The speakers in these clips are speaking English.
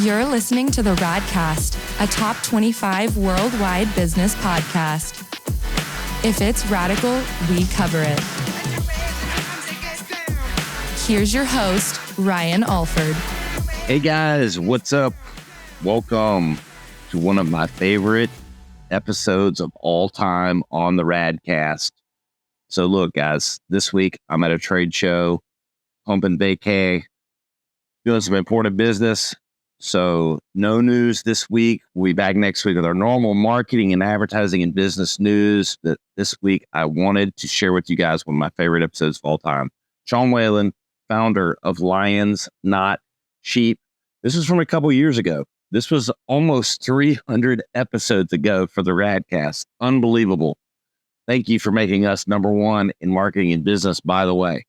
You're listening to the Radcast, a top 25 worldwide business podcast. If it's radical, we cover it. Here's your host, Ryan Alford. Hey guys, what's up? Welcome to one of my favorite episodes of all time on the Radcast. So look, guys, this week I'm at a trade show, pumping vacay, doing some important business. So no news this week. We'll be back next week with our normal marketing and advertising and business news. But this week I wanted to share with you guys one of my favorite episodes of all time. Sean Whalen, founder of Lions, Not Sheep. This was from a couple years ago. This was almost 300 episodes ago for the Radcast. Unbelievable. Thank you for making us number one in marketing and business, by the way.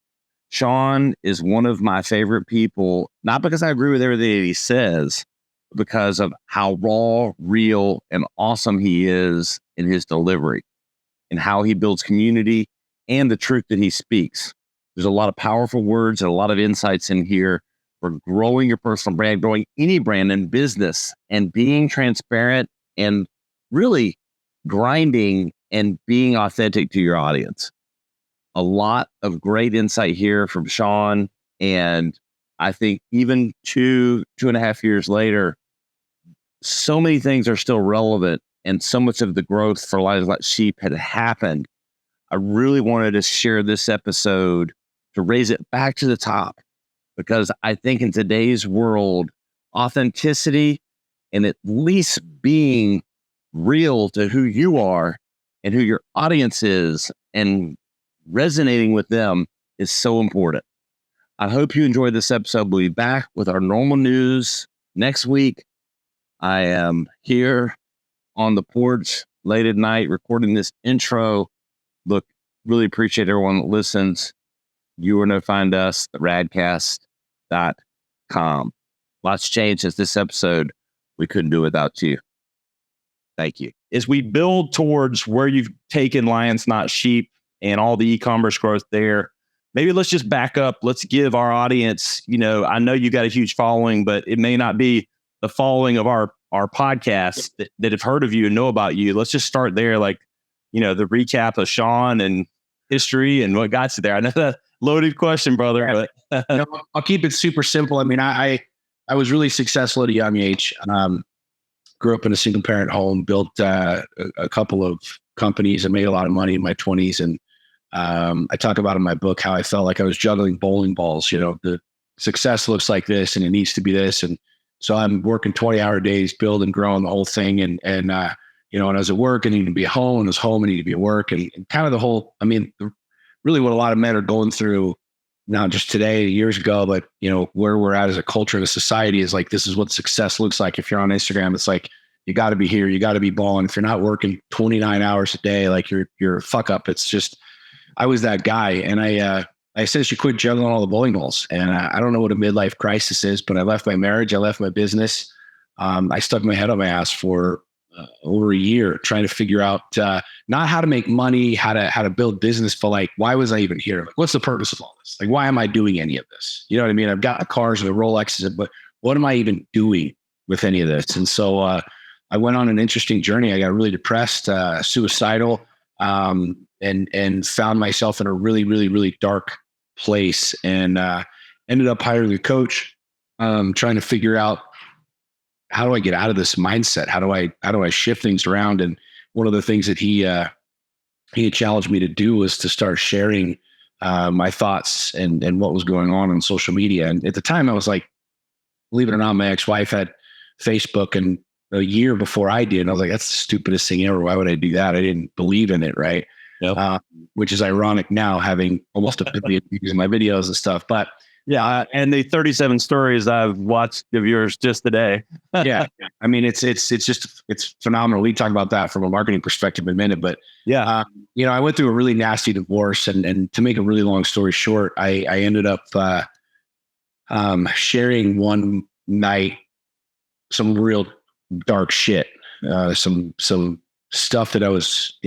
Sean is one of my favorite people, not because I agree with everything that he says, but because of how raw, real, and awesome he is in his delivery and how he builds community and the truth that he speaks. There's a lot of powerful words and a lot of insights in here for growing your personal brand, growing any brand in business, and being transparent and really grinding and being authentic to your audience. A lot of great insight here from Sean. And I think even two and a half years later, so many things are still relevant and so much of the growth for Lions Not Sheep had happened. I really wanted to share this episode to raise it back to the top, because I think in today's world, authenticity and at least being real to who you are and who your audience is and resonating with them is so important. I hope you enjoyed this episode. We'll be back with our normal news next week. I am here on the porch late at night recording this intro. Look, really appreciate everyone that listens. You are going to find us at radcast.com. Lots changed since this episode. We couldn't do without you. Thank you. As we build towards where you've taken Lions Not Sheep and all the e-commerce growth there, maybe let's just back up. Let's give our audience, I know you got a huge following, but it may not be the following of our podcast that have heard of you and know about you. Let's just start there. The recap of Sean and history and what got you there. I know that loaded question, brother, but I'll keep it super simple. I mean, I was really successful at a young age. Grew up in a single parent home, built a couple of companies and made a lot of money in my 20s. And I talk about in my book how I felt like I was juggling bowling balls. The success looks like this and it needs to be this. And so I'm working 20-hour days, building, growing the whole thing. And when I was at work, I needed to be at home. And I was home, I needed to be at work. And kind of the whole, really what a lot of men are going through, not just today, years ago, but where we're at as a culture and a society is like, this is what success looks like. If you're on Instagram, it's like, you got to be here. You got to be balling. If you're not working 29 hours a day, like you're a fuck up. It's just, I was that guy. And I essentially quit juggling all the bowling balls. And I don't know what a midlife crisis is, but I left my marriage. I left my business. I stuck my head on my ass for over a year trying to figure out not how to make money, how to build business, but like, why was I even here? Like, what's the purpose of all this? Like, why am I doing any of this? You know what I mean? I've got the cars and the Rolexes, but what am I even doing with any of this? And so I went on an interesting journey. I got really depressed, suicidal, and found myself in a really, really, really dark place, and ended up hiring a coach, trying to figure out, how do I get out of this mindset? How do I shift things around? And one of the things that he had challenged me to do was to start sharing my thoughts and what was going on social media. And at the time I was like, believe it or not, my ex-wife had Facebook and a year before I did. And I was like, that's the stupidest thing ever. Why would I do that? I didn't believe in it. Right. Yep. Which is ironic now, having almost a billion views in my videos and stuff, but yeah. And the 37 stories I've watched of yours just today. Yeah. I mean, it's phenomenal. We talk about that from a marketing perspective in a minute, but yeah, I went through a really nasty divorce, and to make a really long story short, I ended up sharing one night some real dark shit, some stuff that I was,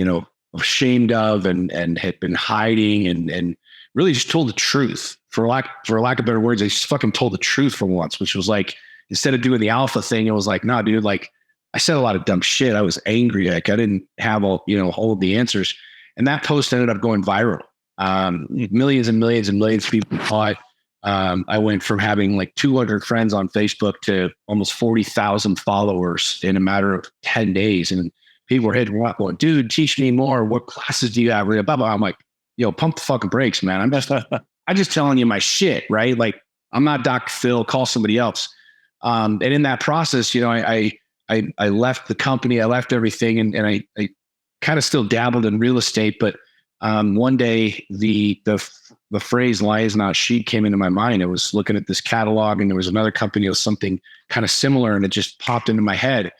ashamed of and had been hiding, and really just told the truth for lack of better words, I just fucking told the truth for once, which was like, instead of doing the alpha thing, it was like, nah, dude, like I said a lot of dumb shit. I was angry. Like I didn't have all of the answers. And that post ended up going viral. Millions and millions and millions of people saw it. I went from having like 200 friends on Facebook to almost 40,000 followers in a matter of 10 days. And people were hitting me up going, dude, teach me more. What classes do you have? Blah, blah, blah. I'm like, yo, pump the fucking brakes, man. I'm just telling you my shit, right? Like I'm not Dr. Phil, call somebody else. And in that process, I left the company, I left everything, and I kind of still dabbled in real estate. But one day the phrase "lies not sheep" came into my mind. I was looking at this catalog, and there was another company with something kind of similar, and it just popped into my head,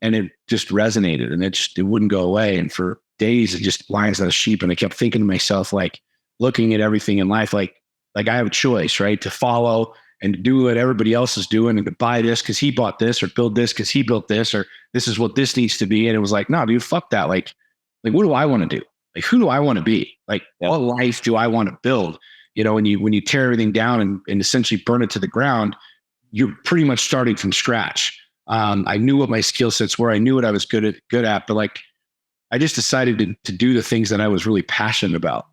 and it just resonated, and it wouldn't go away. And for days, it just lies not sheep. And I kept thinking to myself, like looking at everything in life, like I have a choice, right, to follow and to do what everybody else is doing, and to buy this because he bought this, or build this because he built this, or this is what this needs to be. And it was like, no, dude, fuck that. Like what do I want to do? Like, who do I want to be? Like, what life do I want to build? When you tear everything down and essentially burn it to the ground, you're pretty much starting from scratch. I knew what my skill sets were. I knew what I was good at, but like, I just decided to do the things that I was really passionate about.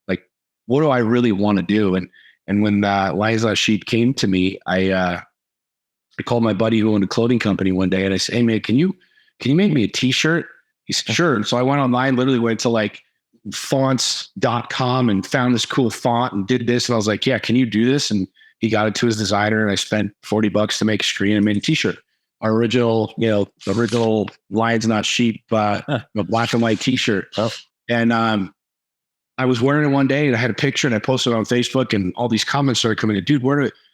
Like, what do I really want to do? And when Liza Sheep came to me, I called my buddy who owned a clothing company one day, and I said, "Hey man, can you make me a t-shirt?" He said, "Sure." And so I went online, literally went to like fonts.com and found this cool font and did this. And I was like, "Yeah, can you do this?" And he got it to his designer, and I spent $40 to make a screen and made a t-shirt. Our original Lions Not Sheep, black and white t-shirt. Oh. And I was wearing it one day, and I had a picture, and I posted it on Facebook, and all these comments started coming in. Dude,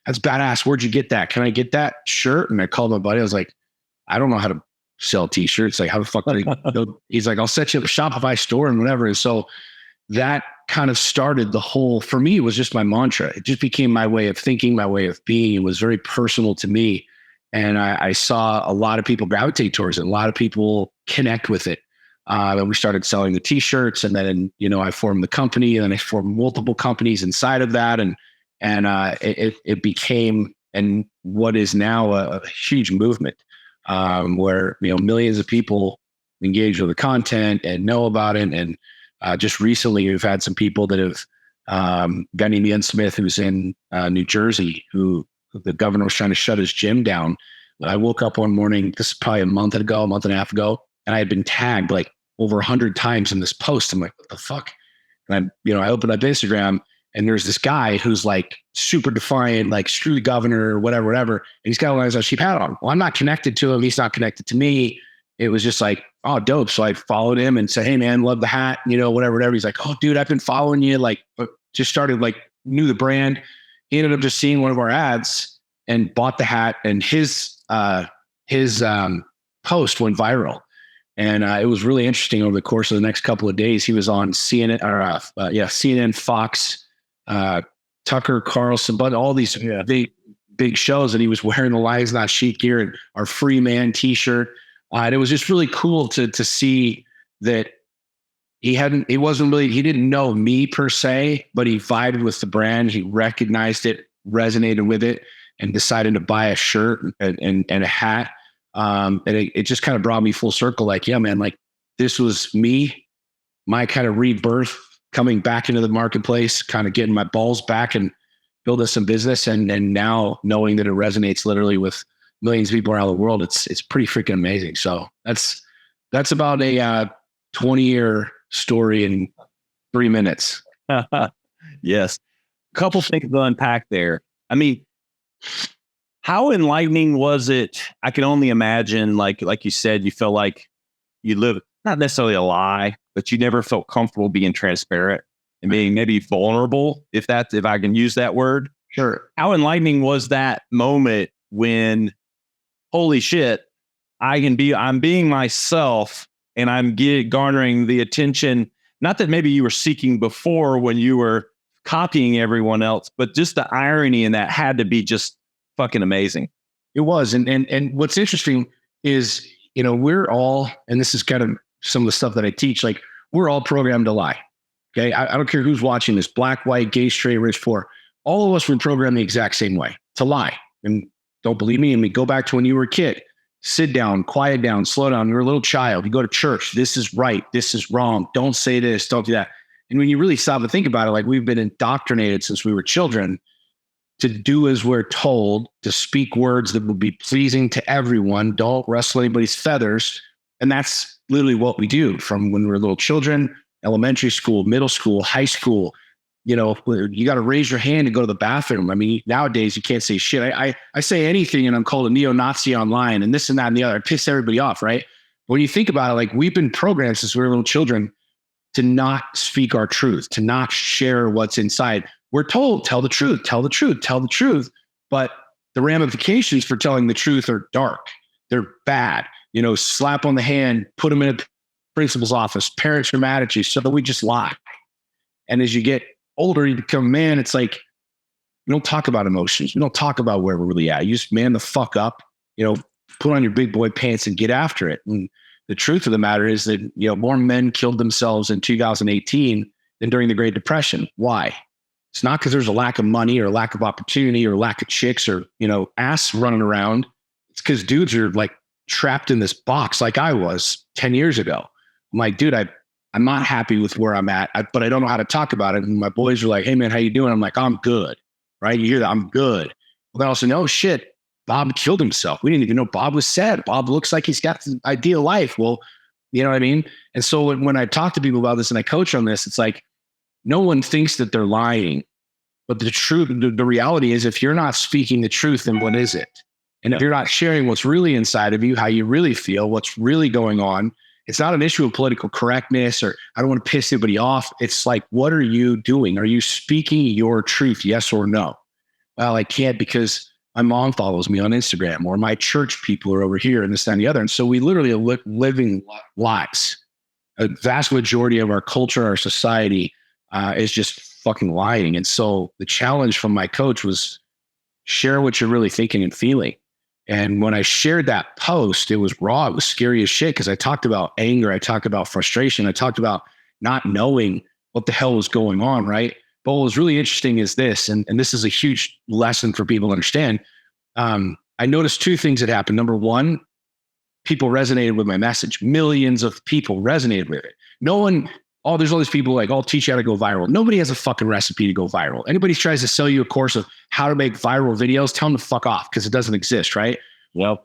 that's badass. Where'd you get that? Can I get that shirt? And I called my buddy. I was like, I don't know how to sell t-shirts. Like, how the fuck do I go? He's like, I'll set you up a Shopify store and whatever. And so that kind of started the whole, for me, it was just my mantra. It just became my way of thinking, my way of being. It was very personal to me. And I saw a lot of people gravitate towards it. A lot of people connect with it. And we started selling the t-shirts, and then, I formed the company, and then I formed multiple companies inside of that. And it became, and what is now a huge movement, where, millions of people engage with the content and know about it. And just recently we've had some people that have, Benny Ian Smith, who's in New Jersey, who the governor was trying to shut his gym down. I woke up one morning, this is probably a month and a half ago, and I had been tagged like over 100 times in this post. I'm like, what the fuck? And I opened up Instagram, and there's this guy who's like super defiant, like screw the governor or whatever. And he's got a Lions Not Sheep hat on. Well, I'm not connected to him. He's not connected to me. It was just like, oh, dope. So I followed him and said, hey man, love the hat, whatever. He's like, oh dude, I've been following you. Like, just started, like, knew the brand. He ended up just seeing one of our ads and bought the hat, and his post went viral. And it was really interesting. Over the course of the next couple of days, he was on CNN, CNN, Fox, Tucker Carlson, but all these big shows, and he was wearing the Lions Not Sheep gear and our Free Man t-shirt. And it was just really cool to see that he didn't know me per se, but he vibed with the brand. He recognized it, resonated with it, and decided to buy a shirt and a hat. And it just kind of brought me full circle. Like, yeah, man, like this was me, my kind of rebirth, coming back into the marketplace, kind of getting my balls back and building some business. And now knowing that it resonates literally with millions of people around the world, it's pretty freaking amazing. So that's about a 20-year story in 3 minutes. Yes. Couple things to unpack there. I mean, how enlightening was it? I can only imagine, like you said, you feel like you live, not necessarily a lie, but you never felt comfortable being transparent and being maybe vulnerable, if I can use that word. Sure. How enlightening was that moment when, holy shit, I'm being myself, and I'm garnering the attention, not that maybe you were seeking before when you were copying everyone else, but just the irony in that had to be just fucking amazing. It was. And what's interesting is, we're all, and this is kind of some of the stuff that I teach, like we're all programmed to lie. Okay. I don't care who's watching this, black, white, gay, straight, rich, poor. all of us were programmed the exact same way to lie. And don't believe me? I mean, go back to when you were a kid. Sit down, quiet down, slow down. You're a little child. You go to church. This is right. This is wrong. Don't say this. Don't do that. And when you really stop and think about it, like we've been indoctrinated since we were children to do as we're told, to speak words that will be pleasing to everyone. Don't rustle anybody's feathers. And that's literally what we do from when we're little children, elementary school, middle school, high school. You know, you got to raise your hand and go to the bathroom. I mean, nowadays you can't say shit. I say anything and I'm called a neo-Nazi online and this and that and the other. I piss everybody off, right? But when you think about it, like we've been programmed since we were little children to not speak our truth, to not share what's inside. We're told, tell the truth, tell the truth, tell the truth. But the ramifications for telling the truth are dark. They're bad. You know, slap on the hand, put them in a principal's office. Parents are mad at you. So that we just lie. And as you get older, you become a man. It's like, we don't talk about emotions. We don't talk about where we're really at. You just man the fuck up, you know, put on your big boy pants and get after it. And the truth of the matter is that, you know, more men killed themselves in 2018 than during the Great Depression. Why? It's not because there's a lack of money or a lack of opportunity or lack of chicks or, you know, ass running around. It's because dudes are like trapped in this box like I was 10 years ago. I'm like, dude, I'm not happy with where I'm at, but I don't know how to talk about it. And my boys are like, hey man, how you doing? I'm like, I'm good. Right? You hear that? I'm good. Well, then also, no shit. Bob killed himself. We didn't even know Bob was sad. Bob looks like he's got the ideal life. Well, you know what I mean? And so when I talk to people about this and I coach on this, it's like, no one thinks that they're lying, but the truth, the reality is if you're not speaking the truth, then what is it? And if you're not sharing what's really inside of you, how you really feel, what's really going on, it's not an issue of political correctness or I don't want to piss anybody off. It's like, what are you doing? Are you speaking your truth? Yes or no? Well, I can't because my mom follows me on Instagram or my church people are over here and this, that, and the other. And so we literally are living lies. A vast majority of our culture, our society is just fucking lying. And so the challenge from my coach was share what you're really thinking and feeling. And when I shared that post, it was raw. It was scary as shit because I talked about anger. I talked about frustration. I talked about not knowing what the hell was going on, right? But what was really interesting is this, and this is a huge lesson for people to understand. I noticed two things that happened. Number one, people resonated with my message. Millions of people resonated with it. No one, there's all these people like, I'll teach you how to go viral. Nobody has a fucking recipe to go viral. Anybody tries to sell you a course of how to make viral videos, tell them to fuck off because it doesn't exist, right? Well,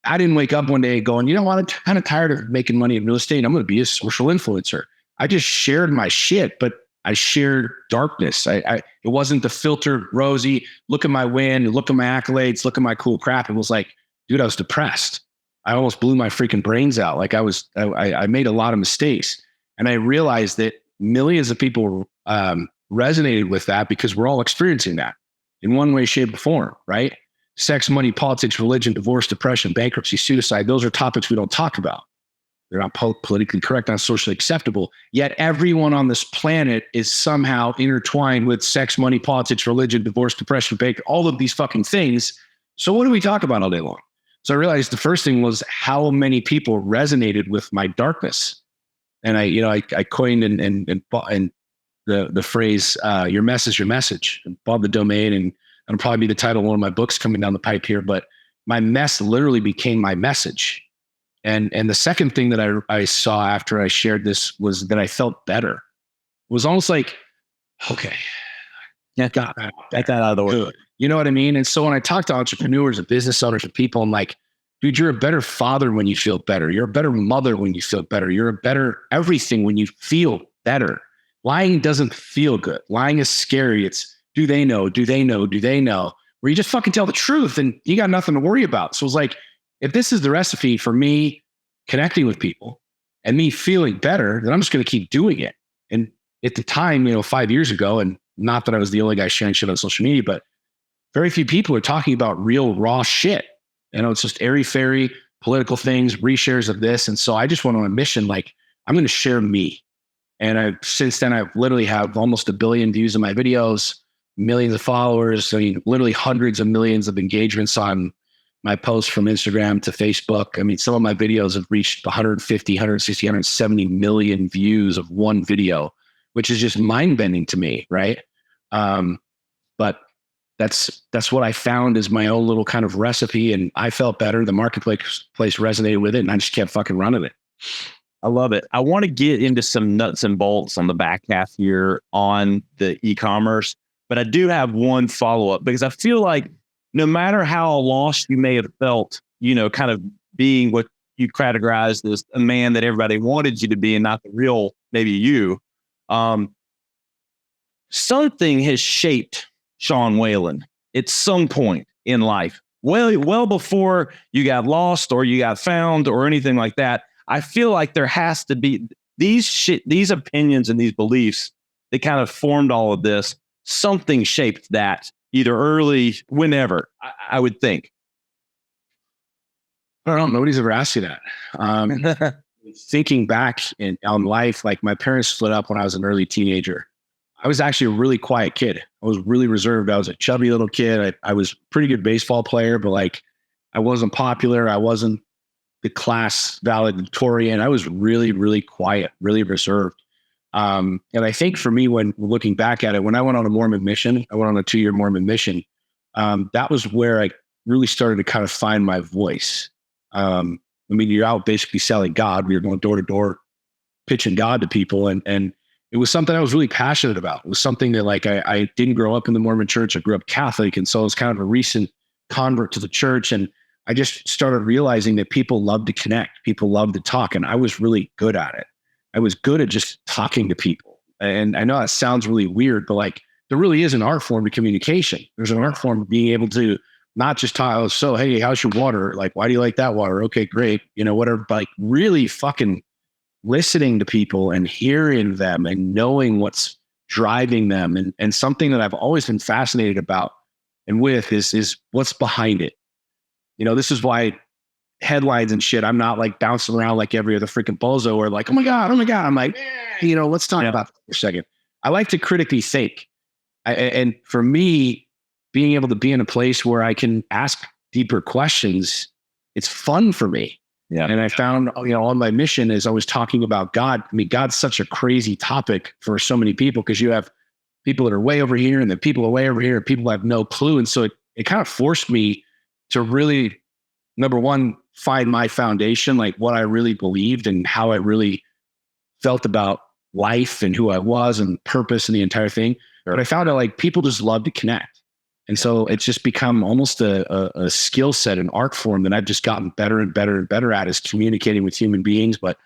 I didn't wake up one day going, you know what, I'm kind of tired of making money in real estate. I'm going to be a social influencer. I just shared my shit, but I shared darkness. It wasn't the filtered rosy, look at my win, look at my accolades, look at my cool crap. It was like, dude, I was depressed. I almost blew my freaking brains out. Like I made a lot of mistakes. And I realized that millions of people resonated with that because we're all experiencing that in one way, shape, or form, right? Sex, money, politics, religion, divorce, depression, bankruptcy, suicide. Those are topics we don't talk about. They're not politically correct, not socially acceptable. Yet everyone on this planet is somehow intertwined with sex, money, politics, religion, divorce, depression, bankruptcy, all of these fucking things. So what do we talk about all day long? So I realized the first thing was how many people resonated with my darkness. And I coined and the phrase, your message, and bought the domain, and it'll probably be the title of one of my books coming down the pipe here. But my mess literally became my message. And the second thing that I saw after I shared this was that I felt better. It was almost like, okay, got that out of the way. Good. You know what I mean? And so when I talk to entrepreneurs and business owners and people, I'm like, dude, you're a better father when you feel better. You're a better mother when you feel better. You're a better everything when you feel better. Lying doesn't feel good. Lying is scary. It's, do they know? Do they know? Do they know? Where you just fucking tell the truth and you got nothing to worry about. So it's like, if this is the recipe for me connecting with people and me feeling better, then I'm just going to keep doing it. And at the time, 5 years ago, and not that I was the only guy sharing shit on social media, but very few people are talking about real raw shit. It's just airy-fairy political things, reshares of this. And so I just went on a mission, like, I'm going to share me. And since then, I've literally have almost 1 billion views of my videos, millions of followers, literally hundreds of millions of engagements on my posts from Instagram to Facebook. Some of my videos have reached 150, 160, 170 million views of one video, which is just mind-bending to me, right? But that's what I found is my own little kind of recipe. And I felt better. The marketplace resonated with it, and I just kept fucking running it. I love it. I want to get into some nuts and bolts on the back half here on the e-commerce, but I do have one follow-up because I feel like no matter how lost you may have felt, kind of being what you categorized as a man that everybody wanted you to be and not the real, maybe you, something has shaped Sean Whalen at some point in life. Well before you got lost or you got found or anything like that. I feel like there has to be these opinions and these beliefs that kind of formed all of this. Something shaped that either early, whenever, I would think. I don't know. Nobody's ever asked you that. Thinking back on life, like my parents split up when I was an early teenager. I was actually a really quiet kid. I was really reserved. I was a chubby little kid. I was a pretty good baseball player, but like I wasn't popular. I wasn't the class valedictorian. I was really, really quiet, really reserved. And I think for me, when looking back at it, when I went on a Mormon mission, I went on a 2-year Mormon mission. That was where I really started to kind of find my voice. You're out basically selling God. We were going door to door, pitching God to people. And it was something I was really passionate about. It was something that like, I didn't grow up in the Mormon church. I grew up Catholic. And so I was kind of a recent convert to the church. And I just started realizing that people love to connect. People love to talk. And I was really good at it. I was good at just talking to people. And I know that sounds really weird, but like there really is an art form to communication. There's an art form of being able to not just talk, so, hey, how's your water? Like, why do you like that water? Okay, great. Whatever, but like really fucking listening to people and hearing them and knowing what's driving them. And something that I've always been fascinated about and with is what's behind it. This is why headlines and shit, I'm not like bouncing around like every other freaking bozo or like, oh my God. I'm like, let's talk about that for a second. I like to critically think. And for me, being able to be in a place where I can ask deeper questions, it's fun for me. Yeah. And I found, on my mission is I was talking about God. I mean, God's such a crazy topic for so many people because you have people that are way over here and then people are way over here and people have no clue. And so it kind of forced me to really, number one, find my foundation, like what I really believed and how I really felt about life and who I was and purpose and the entire thing. Sure. But I found out like people just love to connect. And so it's just become almost a skill set, an art form that I've just gotten better and better and better at is communicating with human beings. But,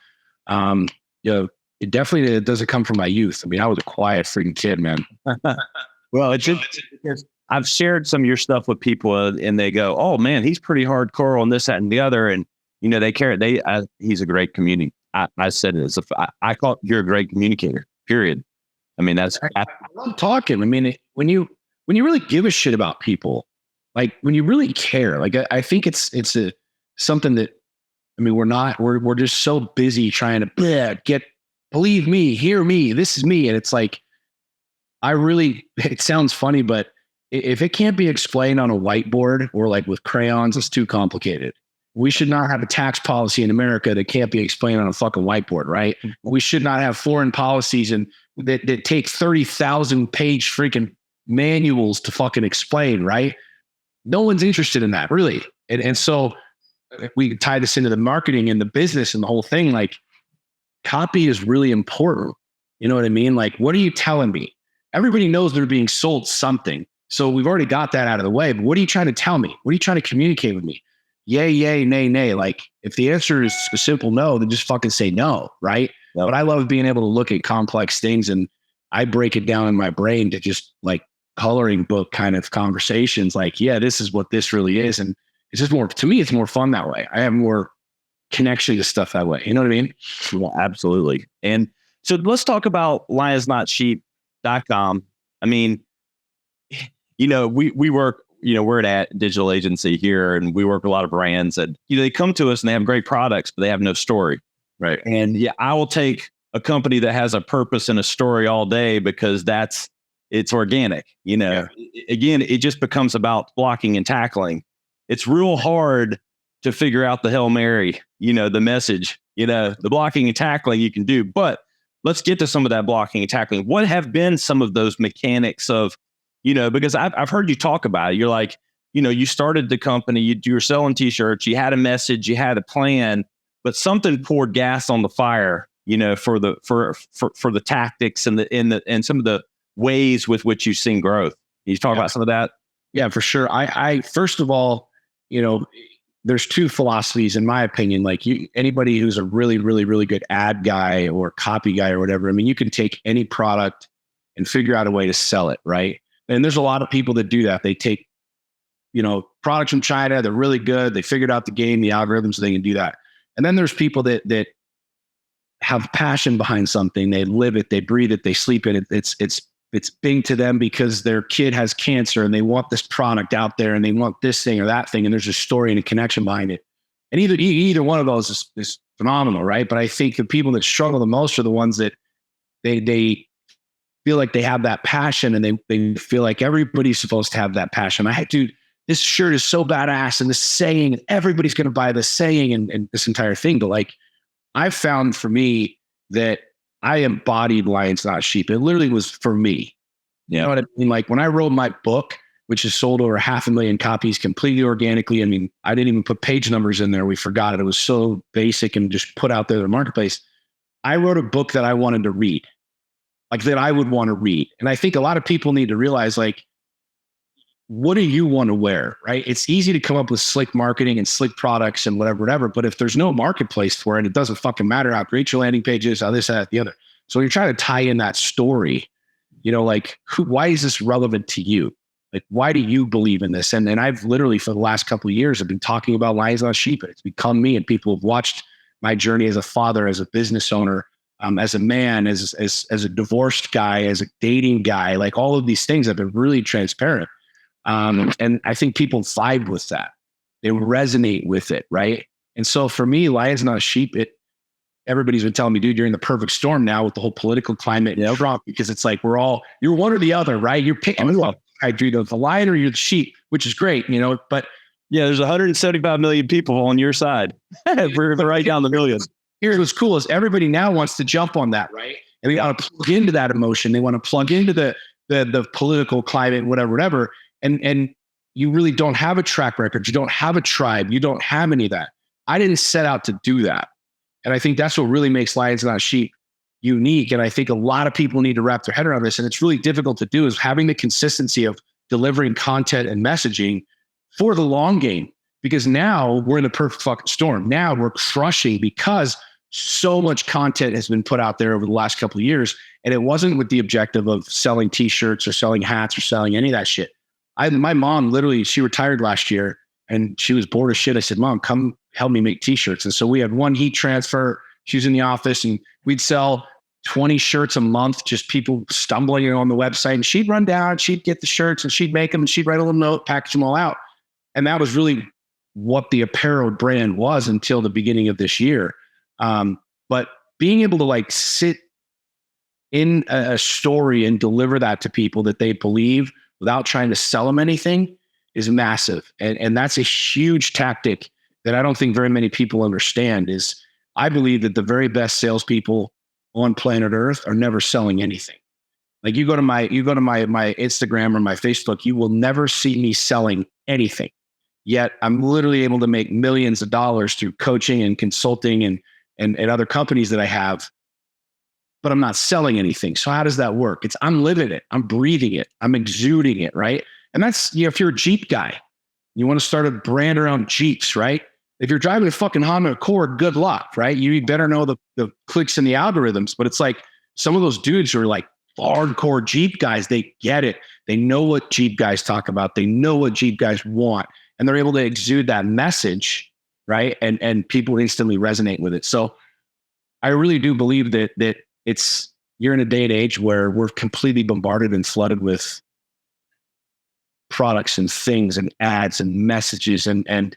it definitely doesn't come from my youth. I mean, I was a quiet freaking kid, man. Well, it's because I've shared some of your stuff with people and they go, oh man, he's pretty hardcore on this, that, and the other. And, they care. He's a great communicator. I said it I call you're a great communicator, period. I mean, I love talking. I mean, when you really give a shit about people, like when you really care, like I think it's something that, we're just so busy trying to believe me, hear me, this is me. And it's like, it sounds funny, but if it can't be explained on a whiteboard or like with crayons, it's too complicated. We should not have a tax policy in America that can't be explained on a fucking whiteboard, right? We should not have foreign policies that take 30,000 page freaking manuals to fucking explain, right? No one's interested in that, really. And so we tie this into the marketing and the business and the whole thing. Like, copy is really important. You know what I mean? Like, what are you telling me? Everybody knows they're being sold something. So we've already got that out of the way. But what are you trying to tell me? What are you trying to communicate with me? Yay, nay, nay. Like, if the answer is a simple no, then just fucking say no, right? Yep. But I love being able to look at complex things and I break it down in my brain to just like coloring book kind of conversations. Like, yeah, this is what this really is. And it's just more, to me, it's more fun that way. I have more connection to stuff that way. You know what I mean? Well, absolutely. And so let's talk about lionsnotsheep.com. I mean, we work, we're at a digital agency here and we work with a lot of brands and, they come to us and they have great products, but they have no story. Right. And yeah, I will take a company that has a purpose and a story all day because it's organic. Yeah. Again, it just becomes about blocking and tackling. It's real hard to figure out the Hail Mary, the message, the blocking and tackling you can do, but let's get to some of that blocking and tackling. What have been some of those mechanics of because I've heard you talk about it. You're like, you started the company, you were selling t-shirts, you had a message, you had a plan, but something poured gas on the fire, for the tactics and some of the ways with which you've seen growth. Can you talk about some of that? Yeah, for sure. I first of all, there's two philosophies in my opinion. Like anybody who's a really, really, really good ad guy or copy guy or whatever, I mean, you can take any product and figure out a way to sell it, right? And there's a lot of people that do that. They take, products from China, they're really good. They figured out the game, the algorithms, so they can do that. And then there's people that have passion behind something. They live it, they breathe it, they sleep it. It's big to them because their kid has cancer and they want this product out there and they want this thing or that thing. And there's a story and a connection behind it. And either one of those is phenomenal, right? But I think the people that struggle the most are the ones that they feel like they have that passion and they feel like everybody's supposed to have that passion. Dude, this shirt is so badass and this saying, and everybody's going to buy this saying and this entire thing. But like, I've found for me that I embodied Lions Not Sheep. It literally was for me. You know what I mean? Like when I wrote my book, which has sold over 500,000 copies completely organically. I mean, I didn't even put page numbers in there. We forgot it. It was so basic and just put out there in the marketplace. I wrote a book that I wanted to read, like that I would want to read. And I think a lot of people need to realize, like, what do you want to wear, right? It's easy to come up with slick marketing and slick products and whatever. But if there's no marketplace for it, it doesn't fucking matter how great your landing page is, how this, that, the other. So you're trying to tie in that story, like why is this relevant to you? Like, why do you believe in this? And I've literally for the last couple of years, I've been talking about Lions Not Sheep. It's become me, and people have watched my journey as a father, as a business owner, as a man, as a divorced guy, as a dating guy, like all of these things. I've been really transparent. And I think people vibe with that. They resonate with it, right? And so for me, Lions Not Sheep, everybody's been telling me, dude, you're in the perfect storm now with the whole political climate and Trump, because it's like you're one or the other, right? You're picking the lion or you're the sheep, which is great, but yeah, there's 175 million people on your side. We're right down the million. Here's what's cool is everybody now wants to jump on that, right? And they want to plug into that emotion. They want to plug into the political climate, whatever. And you really don't have a track record. You don't have a tribe. You don't have any of that. I didn't set out to do that. And I think that's what really makes Lions Not Sheep unique. And I think a lot of people need to wrap their head around this. And it's really difficult to do, is having the consistency of delivering content and messaging for the long game. Because now we're in the perfect fucking storm. Now we're crushing because so much content has been put out there over the last couple of years. And it wasn't with the objective of selling t-shirts or selling hats or selling any of that shit. My mom literally, she retired last year and she was bored as shit. I said, Mom, come help me make t-shirts. And so we had one heat transfer. She was in the office and we'd sell 20 shirts a month, just people stumbling on the website. And she'd run down, she'd get the shirts and she'd make them and she'd write a little note, package them all out. And that was really what the apparel brand was until the beginning of this year. But being able to like sit in a story and deliver that to people that they believe without trying to sell them anything is massive. And that's a huge tactic that I don't think very many people understand. Is I believe that the very best salespeople on planet Earth are never selling anything. Like you go to my Instagram or my Facebook, you will never see me selling anything. Yet I'm literally able to make millions of dollars through coaching and consulting and other companies that I have, but I'm not selling anything. So how does that work? I'm living it. I'm breathing it. I'm exuding it, right? And that's, if you're a Jeep guy, you want to start a brand around Jeeps, right? If you're driving a fucking Honda Accord, good luck, right? You better know the clicks and the algorithms. But it's like some of those dudes who are like hardcore Jeep guys, they get it. They know what Jeep guys talk about. They know what Jeep guys want. And they're able to exude that message, right? And people instantly resonate with it. So I really do believe that you're in a day and age where we're completely bombarded and flooded with products and things and ads and messages. And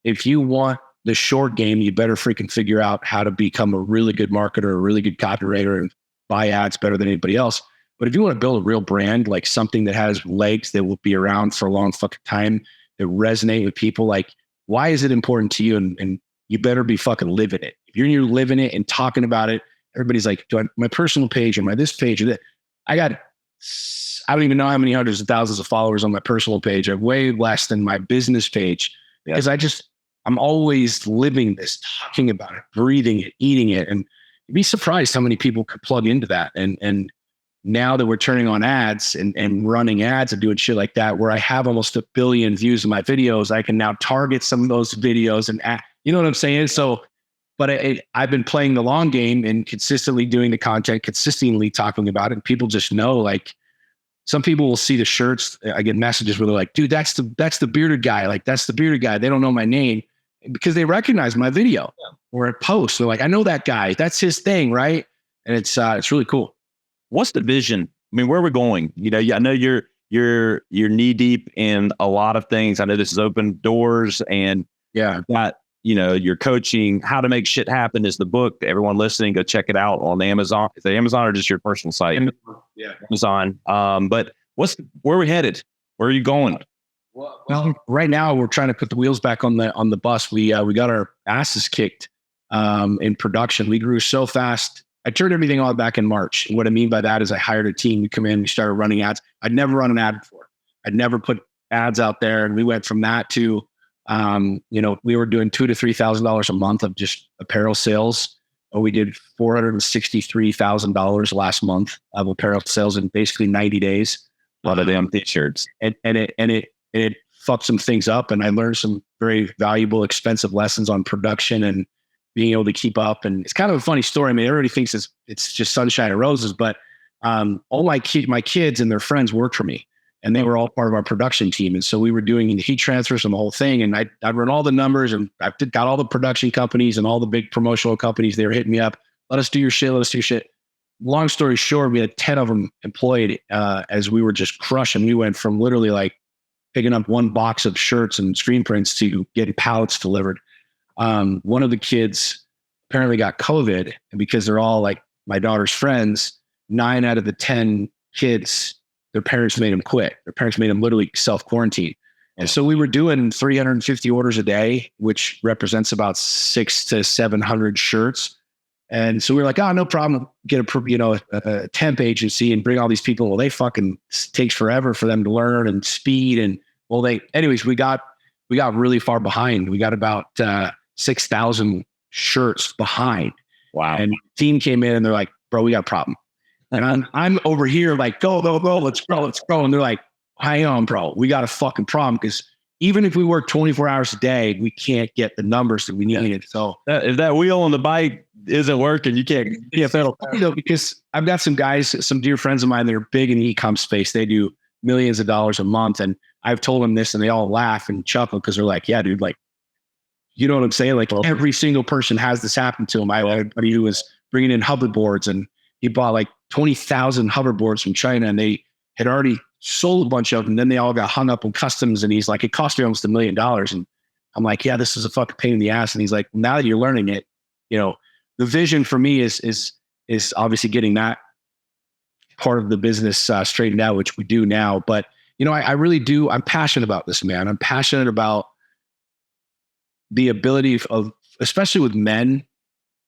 if you want the short game, you better freaking figure out how to become a really good marketer, a really good copywriter, and buy ads better than anybody else. But if you want to build a real brand, like something that has legs that will be around for a long fucking time, that resonate with people, like, why is it important to you? And you better be fucking living it. If you're living it and talking about it, everybody's like, do I my personal page or my this page or that? I got I don't even know how many hundreds of thousands of followers on my personal page. I have way less than my business page because I'm always living this, talking about it, breathing it, eating it. And you'd be surprised how many people could plug into that. And now that we're turning on ads and running ads and doing shit like that, where I have almost 1 billion views of my videos, I can now target some of those videos and you know what I'm saying? So, but I've been playing the long game and consistently doing the content, consistently talking about it. And people just know, like, some people will see the shirts. I get messages where they're like, dude, that's the bearded guy. Like, that's the bearded guy. They don't know my name because they recognize my video or a post. They're like, I know that guy. That's his thing. Right. And it's really cool. What's the vision? I mean, where are we going? You know, I know you're knee deep in a lot of things. I know this has opened doors, and got, you know, your coaching, How to Make Shit Happen is the book. Everyone listening, go check it out on Amazon. Is it Amazon or just your personal site? Amazon. But where are we headed? Where are you going? Well, right now we're trying to put the wheels back on the bus. We got our asses kicked in production. We grew so fast. I turned everything on back in March. And what I mean by that is I hired a team to come in. We started running ads. I'd never run an ad before. I'd never put ads out there. And we went from that to, you know, we were doing $2,000 to $3,000 a month of just apparel sales. We did $463,000 last month of apparel sales in basically 90 days. A lot of damn t-shirts. And it fucked some things up. And I learned some very valuable, expensive lessons on production and being able to keep up. And it's kind of a funny story. I mean, everybody thinks it's just sunshine and roses, but all my kids and their friends worked for me. And they were all part of our production team. And so we were doing the heat transfers and the whole thing. And I'd run all the numbers, and I got all the production companies and all the big promotional companies. They were hitting me up. Let us do your shit. Let us do your shit. Long story short, we had 10 of them employed as we were just crushing. We went from literally like picking up one box of shirts and screen prints to getting pallets delivered. One of the kids apparently got COVID, and because they're all like my daughter's friends, 9 out of the 10 kids, their parents made them quit. Their parents made them literally self-quarantine. And so we were doing 350 orders a day, which represents about 600 to 700 shirts. And so we were like, oh, no problem. Get a temp agency and bring all these people. Well, they fucking takes forever for them to learn and speed. And well, anyways, we got really far behind. We got about 6,000 shirts behind. Wow. And the team came in and they're like, bro, we got a problem. And I'm over here like, go, let's go. And they're like, hang on, bro, we got a fucking problem, because even if we work 24 hours a day, we can't get the numbers that we needed. So if that wheel on the bike isn't working, you can't. Because I've got some guys, some dear friends of mine that are big in the e-com space. They do millions of dollars a month. And I've told them this and they all laugh and chuckle because they're like, yeah, dude, like, you know what I'm saying? Like, every single person has this happen to them. I had a buddy who was bringing in hoverboards, and he bought like 20,000 hoverboards from China, and they had already sold a bunch of them. And then they all got hung up on customs. And he's like, it cost me almost $1 million. And I'm like, yeah, this is a fucking pain in the ass. And he's like, now that you're learning it, you know, the vision for me is obviously getting that part of the business straightened out, which we do now. But, you know, I really do. I'm passionate about this, man. I'm passionate about the ability of, especially with men,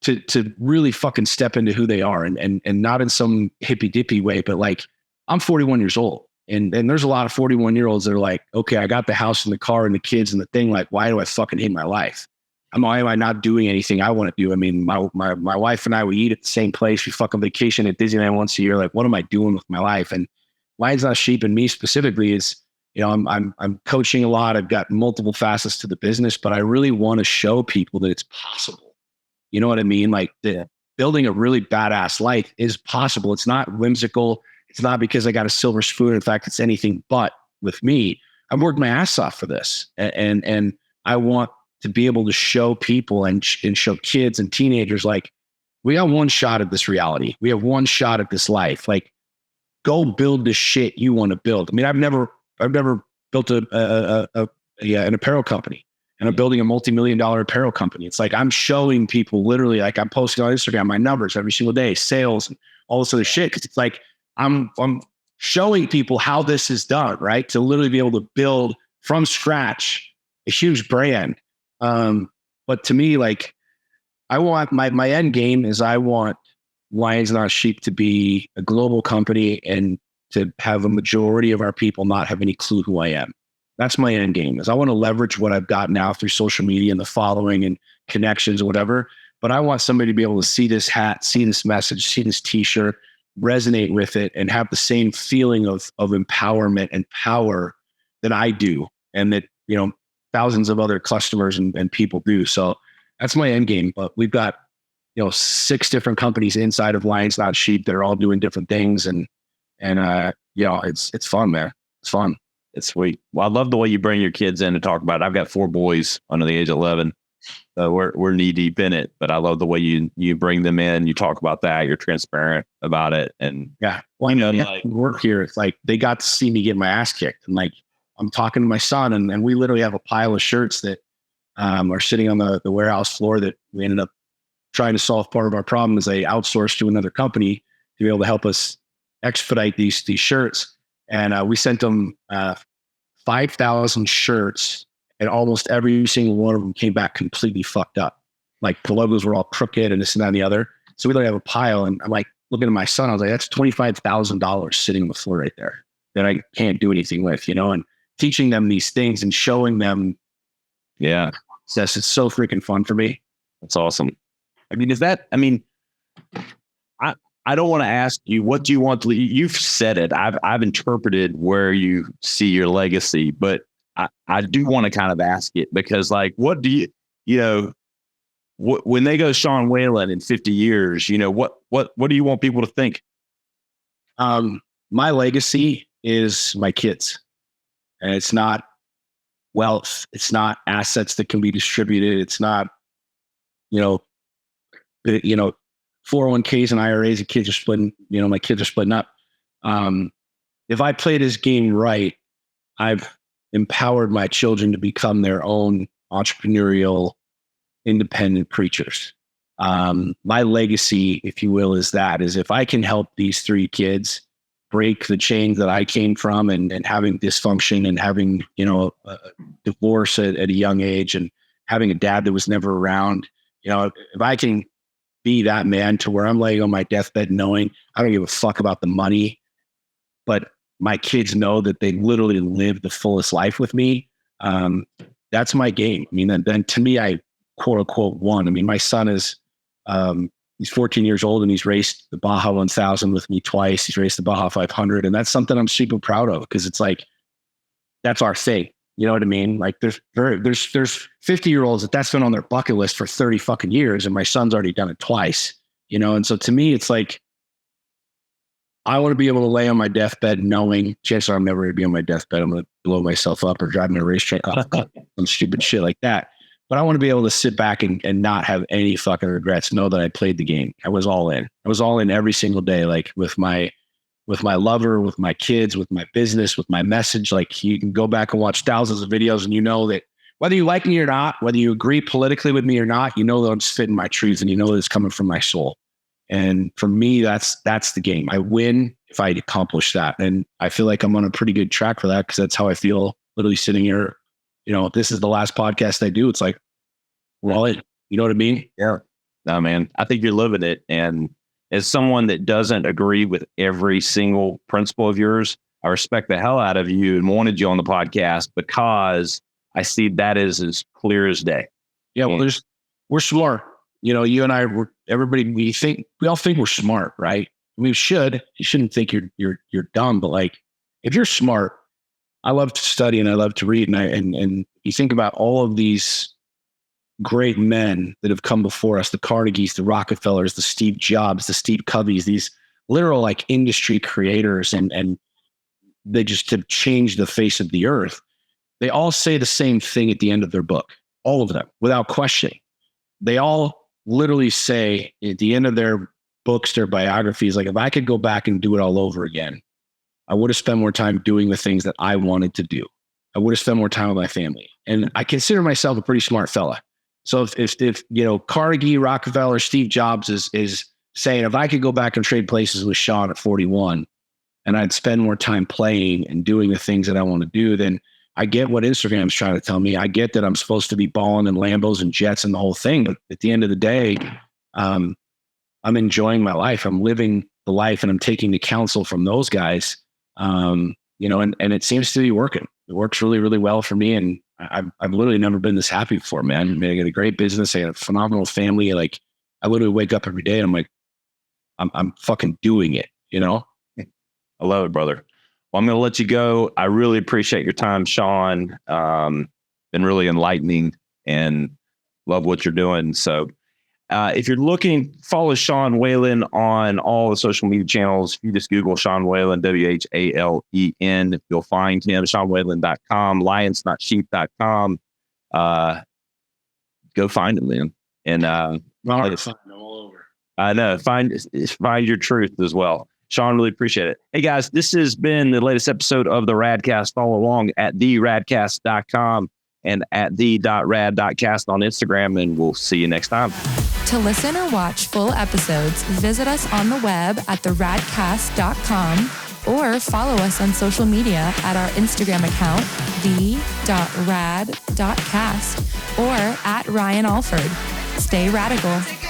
to really fucking step into who they are, and not in some hippy dippy way, but like, I'm 41 years old, and there's a lot of 41-year-olds that are like, okay, I got the house and the car and the kids and the thing. Like, why do I fucking hate my life? Why am I not doing anything I want to do? I mean, my wife and I, we eat at the same place. We fucking vacation at Disneyland once a year. Like, what am I doing with my life? And Lions Not Sheep and me specifically is, you know, I'm coaching a lot. I've got multiple facets to the business, but I really want to show people that it's possible. You know what I mean? Like, building a really badass life is possible. It's not whimsical. It's not because I got a silver spoon. In fact, it's anything but with me. I've worked my ass off for this. And I want to be able to show people and show kids and teenagers, like, we got one shot at this reality. We have one shot at this life. Like, go build the shit you want to build. I mean, I've never built an apparel company. And I'm building a multi-million-dollar apparel company. It's like, I'm showing people literally, like, I'm posting on Instagram my numbers every single day, sales and all this other shit. Cause it's like, I'm showing people how this is done, right? To literally be able to build from scratch a huge brand. But to me, like, I want my end game is I want Lions Not Sheep to be a global company and to have a majority of our people not have any clue who I am. That's my end game. Is I want to leverage what I've got now through social media and the following and connections or whatever. But I want somebody to be able to see this hat, see this message, see this t-shirt, resonate with it, and have the same feeling of empowerment and power that I do, and that, you know, thousands of other customers and people do. So that's my end game. But we've got, you know, 6 different companies inside of Lions Not Sheep that are all doing different things, and you know, it's fun, man. It's fun. It's sweet. Well, I love the way you bring your kids in to talk about it. I've got 4 boys under the age of 11. So we're knee deep in it, but I love the way you bring them in. You talk about that. You're transparent about it. And yeah, well, you know, like, work here. It's like, they got to see me get my ass kicked. And like, I'm talking to my son, and we literally have a pile of shirts that are sitting on the warehouse floor that we ended up trying to solve. Part of our problem is they outsourced to another company to be able to help us expedite these shirts. And we sent them 5,000 shirts, and almost every single one of them came back completely fucked up. Like, the logos were all crooked and this and that and the other. So we literally have a pile, and I'm like looking at my son. I was like, that's $25,000 sitting on the floor right there that I can't do anything with, you know, and teaching them these things and showing them. Yeah. It's so freaking fun for me. That's awesome. I mean, I don't want to ask you, what do you want to leave? You've said it. I've interpreted where you see your legacy, but I do want to kind of ask it, because, like, what do you know, when they go Sean Whalen in 50 years, you know, what do you want people to think? My legacy is my kids, and it's not wealth. It's not assets that can be distributed. It's not, you know, 401ks and IRAs and kids are splitting, you know, my kids are splitting up. If I play this game right, I've empowered my children to become their own entrepreneurial, independent creatures. My legacy, if you will, is if I can help these 3 kids break the chains that I came from, and having dysfunction, and having, you know, a divorce at a young age, and having a dad that was never around, you know, if I can be that man to where I'm laying on my deathbed knowing I don't give a fuck about the money, but my kids know that they literally lived the fullest life with me. That's my game. I mean, then to me, I quote unquote won. I mean, my son is, he's 14 years old, and he's raced the Baja 1000 with me twice. He's raced the Baja 500. And that's something I'm super proud of, because it's like, that's our thing. You know what I mean? Like, there's 50-year-olds that's been on their bucket list for 30 fucking years, and my son's already done it twice, you know? And so to me, it's like, I want to be able to lay on my deathbed knowing, chances are I'm never going to be on my deathbed. I'm going to blow myself up or drive me a racetrack off, some stupid shit like that. But I want to be able to sit back and not have any fucking regrets. Know that I played the game. I was all in. I was all in every single day, like with my lover, with my kids, with my business, with my message. Like, you can go back and watch thousands of videos, and you know that whether you like me or not, whether you agree politically with me or not, you know that I'm spitting my truth, and you know that it's coming from my soul. And for me, that's the game. I win if I accomplish that. And I feel like I'm on a pretty good track for that, because that's how I feel literally sitting here. You know, this is the last podcast I do. It's like, we're all in. You know what I mean? Yeah. No, man, I think you're living it. And as someone that doesn't agree with every single principle of yours, I respect the hell out of you and wanted you on the podcast, because I see that is as clear as day. Yeah. Well, we're smart. You know, you and I, we all think we're smart, right? We should. You shouldn't think you're dumb, but like, if you're smart, I love to study and I love to read, and you think about all of these great men that have come before us, the Carnegies, the Rockefellers, the Steve Jobs, the Steve Coveys, these literal like industry creators, and they just have changed the face of the earth. They all say the same thing at the end of their book, all of them, without questioning. They all literally say at the end of their books, their biographies, like, if I could go back and do it all over again, I would have spent more time doing the things that I wanted to do. I would have spent more time with my family. And I consider myself a pretty smart fella. So if you know, Carnegie, Rockefeller, Steve Jobs is saying, if I could go back and trade places with Sean at 41 and I'd spend more time playing and doing the things that I want to do, then I get what Instagram's trying to tell me. I get that I'm supposed to be balling in Lambos and jets and the whole thing. But at the end of the day, I'm enjoying my life. I'm living the life, and I'm taking the counsel from those guys You know, and it seems to be working. It works really, really well for me. And I've literally never been this happy before, man. I mean, I got a great business. I got a phenomenal family. Like, I literally wake up every day and I'm like, I'm fucking doing it, you know? I love it, brother. Well, I'm going to let you go. I really appreciate your time, Sean. Been really enlightening and love what you're doing. So if you're looking, follow Sean Whalen on all the social media channels. If you just Google Sean Whalen, Whalen, you'll find him, SeanWhalen.com, lionsnotsheep.com. Go find him, man. And Find them all over. I know, find your truth as well. Sean, really appreciate it. Hey guys, this has been the latest episode of the Radcast. Follow along at theradcast.com and at the.rad.cast on Instagram, and we'll see you next time. To listen or watch full episodes, visit us on the web at theradcast.com or follow us on social media at our Instagram account, the.rad.cast, or at Ryan Alford. Stay radical.